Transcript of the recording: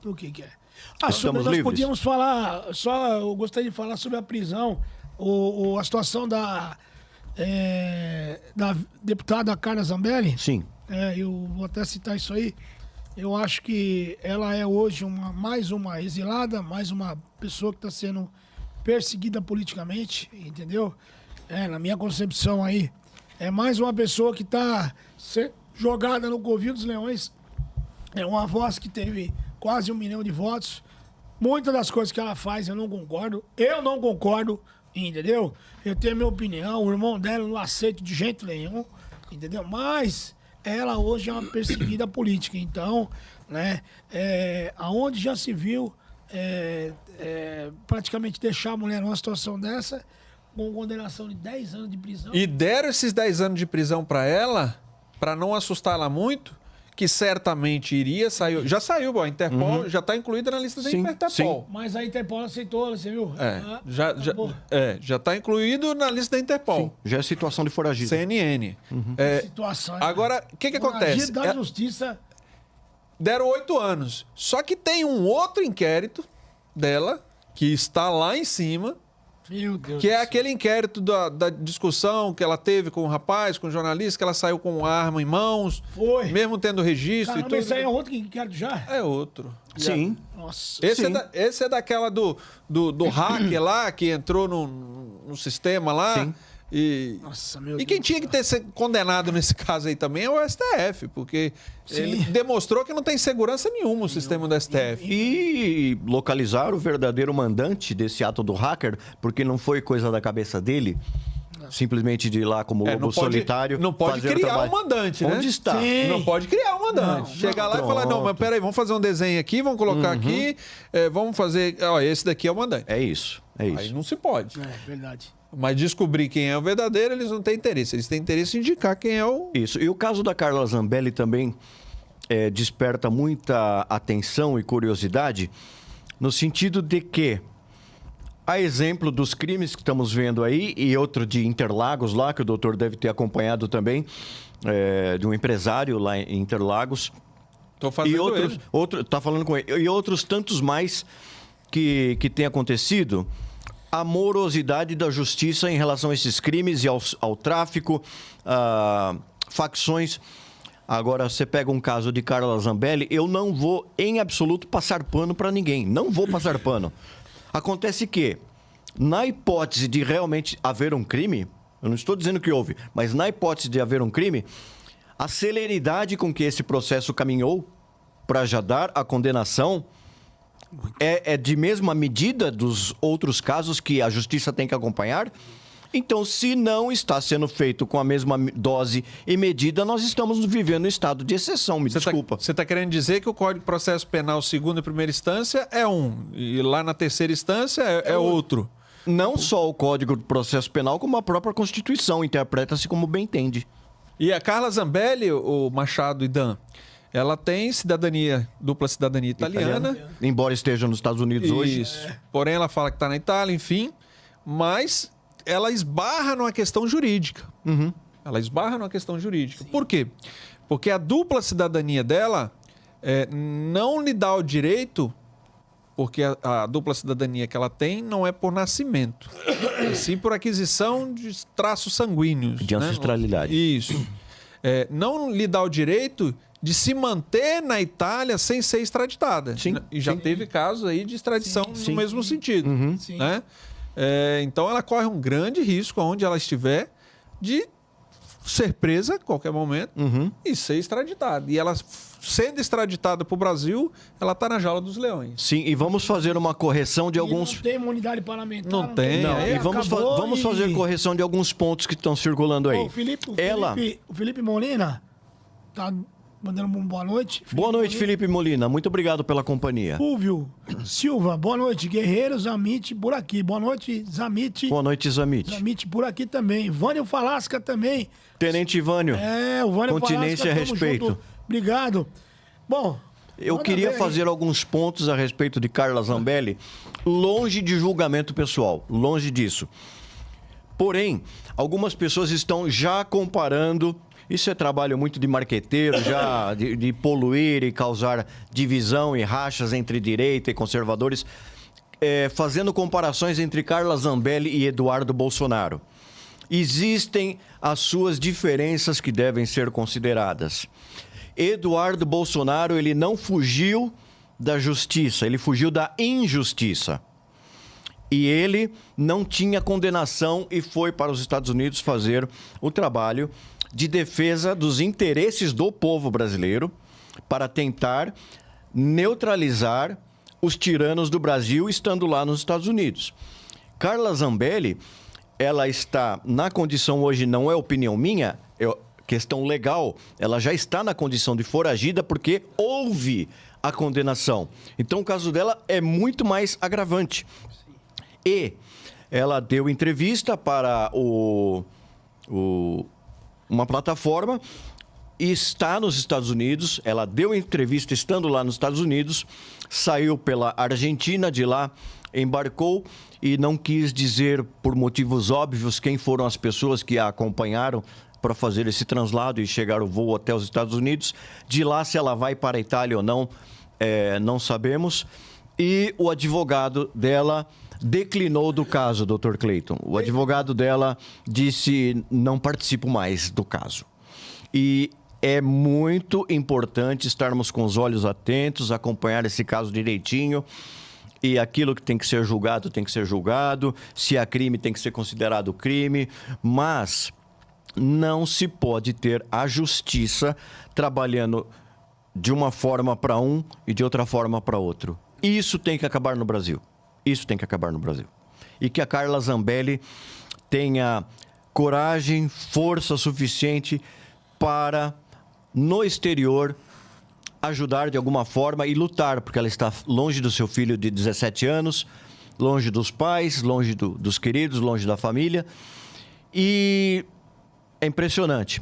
O que que é? Estamos Nós livres? podíamos falar, eu gostaria de falar sobre a prisão, a situação da deputada Carla Zambelli. Sim. Eu vou até citar isso aí. Eu acho que ela é hoje mais uma exilada, mais uma pessoa que está sendo perseguida politicamente, entendeu? Na minha concepção aí, é mais uma pessoa que está jogada no covil dos leões. É uma voz que teve quase 1 milhão de votos. Muitas das coisas que ela faz eu não concordo. Eu não concordo, entendeu? Eu tenho a minha opinião. O irmão dela não aceito de jeito nenhum, entendeu? Mas ela hoje é uma perseguida política. Então, né, aonde já se viu praticamente deixar a mulher numa situação dessa, com condenação de 10 anos de prisão. E deram esses 10 anos de prisão para ela, para não assustá-la muito, que certamente iria sair. Já saiu, a Interpol já está incluída na lista da Interpol. Sim. Mas a Interpol aceitou, você viu? Já está incluído na lista da Interpol. Sim. Já é situação de foragido. CNN. Situação. Agora, o que acontece? Da justiça. Deram 8 anos. Só que tem um outro inquérito dela, que está lá em cima, Meu Deus. que é aquele inquérito da discussão que ela teve com o rapaz, com o jornalista, que ela saiu com a arma em mãos, Foi. mesmo tendo registro Caramba, e tudo. esse aí é outro que inquérito já? É outro. Sim. Nossa. Esse é daquela do hacker lá, que entrou no sistema lá. Sim. Nossa, meu E Deus. quem tinha que ter sido condenado nesse caso aí também é o STF, porque ele demonstrou que não tem segurança nenhuma o sistema do STF. E localizar o verdadeiro mandante desse ato do hacker, porque não foi coisa da cabeça dele, simplesmente de ir lá como lobo solitário. Não pode fazer criar trabalho. um mandante, né? Onde está? Sim. Não pode criar um mandante. Chegar lá e falar, não, mas peraí, vamos fazer um desenho aqui, vamos colocar aqui, vamos fazer... Ó, esse daqui é o mandante. É isso, é isso. Aí não se pode. É verdade. Mas descobrir quem é o verdadeiro, eles não têm interesse. Eles têm interesse em indicar quem é o... Isso. E o caso da Carla Zambelli também desperta muita atenção e curiosidade, no sentido de que, a exemplo dos crimes que estamos vendo aí, e outro de Interlagos lá, que o doutor deve ter acompanhado também, de um empresário lá em Interlagos. Tô fazendo E outros, tá falando com ele. E outros tantos mais que tem acontecido. A morosidade da justiça em relação a esses crimes e ao tráfico, facções. Agora, você pega um caso de Carla Zambelli, eu não vou, em absoluto, passar pano para ninguém. Não vou passar pano. Acontece que, na hipótese de realmente haver um crime, eu não estou dizendo que houve, mas na hipótese de haver um crime, a celeridade com que esse processo caminhou para já dar a condenação é de mesma medida dos outros casos que a justiça tem que acompanhar? Então, se não está sendo feito com a mesma dose e medida, nós estamos vivendo um estado de exceção, me desculpa. Você está querendo dizer que o Código de Processo Penal, segunda e primeira instância, é um, e lá na terceira instância é outro? Não só o Código de Processo Penal, como a própria Constituição interpreta-se como bem entende. E a Carla Zambelli, o Machado e Dan, ela tem dupla cidadania italiana. Embora esteja nos Estados Unidos hoje. Porém, ela fala que está na Itália, enfim. Mas ela esbarra numa questão jurídica. Ela esbarra numa questão jurídica. Por quê? Porque a dupla cidadania dela não lhe dá o direito, porque a dupla cidadania que ela tem não é por nascimento, e sim por aquisição de traços sanguíneos. De ancestralidade. Isso. Não lhe dá o direito de se manter na Itália sem ser extraditada. Sim. E já teve casos aí de extradição no mesmo sentido. Sim. Né? Então ela corre um grande risco, onde ela estiver, de ser presa a qualquer momento e ser extraditada. E ela, sendo extraditada para o Brasil, ela está na jaula dos leões. Sim, e vamos fazer uma correção de alguns... Não tem imunidade parlamentar. Não tem. Não, e vamos fazer correção de alguns pontos que estão circulando aí. O Felipe Molina tá mandando uma boa noite. Boa noite, Felipe Molina. Muito obrigado pela companhia. Fulvio Silva, boa noite. Guerreiro Zamite por aqui. Boa noite, Zamite. Boa noite, Zamite. Zamite por aqui também. Vânio Falasca também. Tenente Vânio. O Vânio Continência a Falasca, tamo respeito. junto. Obrigado. Bom, eu queria fazer alguns pontos a respeito de Carla Zambelli, longe de julgamento pessoal, longe disso. Porém, algumas pessoas estão já comparando Isso é trabalho muito de marqueteiro, já de poluir e causar divisão e rachas entre direita e conservadores, fazendo comparações entre Carla Zambelli e Eduardo Bolsonaro. Existem as suas diferenças que devem ser consideradas. Eduardo Bolsonaro, ele não fugiu da justiça, ele fugiu da injustiça. E ele não tinha condenação e foi para os Estados Unidos fazer o trabalho de defesa dos interesses do povo brasileiro para tentar neutralizar os tiranos do Brasil estando lá nos Estados Unidos. Carla Zambelli, ela está na condição hoje, não é opinião minha, questão legal, ela já está na condição de foragida porque houve a condenação. Então o caso dela é muito mais agravante. E ela deu entrevista para uma plataforma e está nos Estados Unidos. Ela deu entrevista estando lá nos Estados Unidos, saiu pela Argentina, de lá embarcou e não quis dizer, por motivos óbvios, quem foram as pessoas que a acompanharam para fazer esse translado e chegar o voo até os Estados Unidos. De lá, se ela vai para a Itália ou não, não sabemos. E o advogado dela declinou do caso, Dr. Cleiton. O advogado dela disse: não participo mais do caso. E é muito importante estarmos com os olhos atentos, acompanhar esse caso direitinho. E aquilo que tem que ser julgado, tem que ser julgado. Se há crime, tem que ser considerado crime. Mas não se pode ter a justiça trabalhando de uma forma para um e de outra forma para outro. Isso tem que acabar no Brasil. Isso tem que acabar no Brasil. E que a Carla Zambelli tenha coragem, força suficiente para, no exterior, ajudar de alguma forma e lutar, porque ela está longe do seu filho de 17 anos, longe dos pais, longe dos queridos, longe da família. E é impressionante.